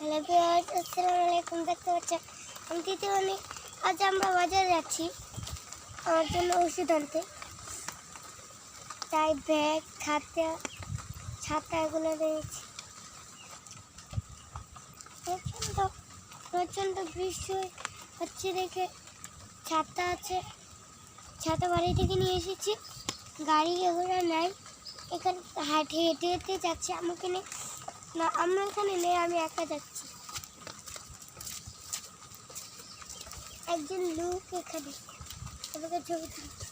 Hello viewers, আসসালামু আলাইকুম। দেখতে পাচ্ছেন আমি তিতিমণি। আজ আমরা বাজারে যাচ্ছি আমার জন্য ওষুধ আনতে, তাই ব্যাগ, খাতা, ছাতা এগুলো নিয়েছি। প্রচণ্ড বৃষ্টি হচ্ছে দেখে ছাতা আছে, ছাতা বাড়ি থেকে নিয়ে এসেছি। গাড়ি ঘোড়া নাই, এখানে হেঁটে হেঁটে হেঁটে যাচ্ছি। আমাকে নিয়ে না, আমরা এখানে নেই, আমি একা যাচ্ছি। একজন লোক এখানে আমাকে ছবি তুলছে।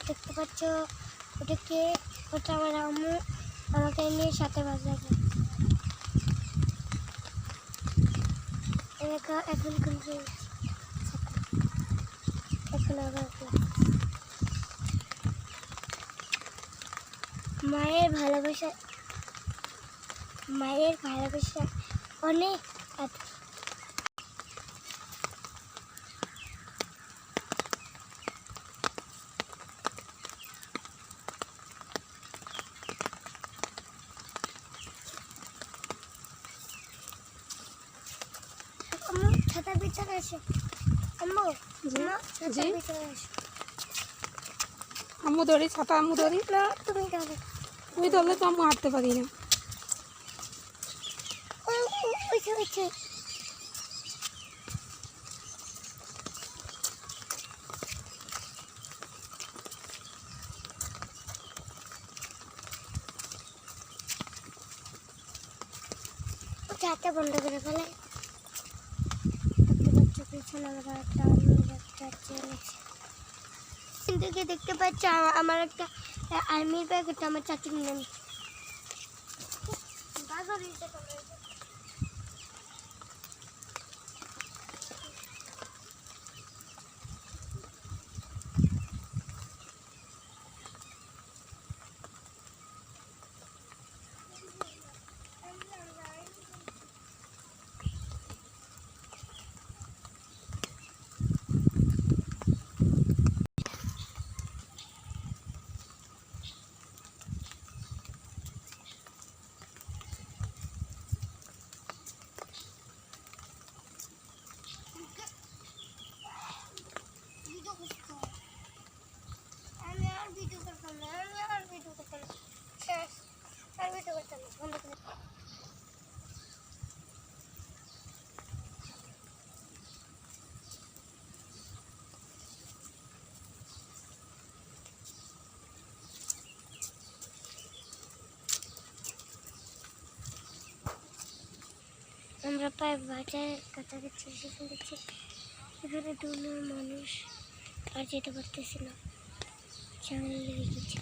দেখতে পাচ্ছ ওটাকে, ওটা আমার আম্মু আমাকে নিয়ে সাথে বাজাবে। এখন কিন্তু এখন আবার মায়ের ভালোবাসা অনেক আছে। আম্মু ছাতার ভিতরে আসো, আম্মু ছাতার ভিতরে আসো। আম্মু ধরি ছাতা, আম্মু ধরি না, তুমি ধরো। তুমি ধরলে তো আম্মু হাঁটতে পারি না। ছাতা বন্ধ করে ফেলে। দেখতে পাচ্ছ আমার একটা আর্মির ব্যাগ, এটা আমার চাচি নিয়ে নিচ্ছে। আমরা প্রায় বাজারের কাছাকাছি এসে পড়েছি। এখানে দুজন মানুষ আর যেতে পারতেছি না, ঝামেলা লেগে গেছে।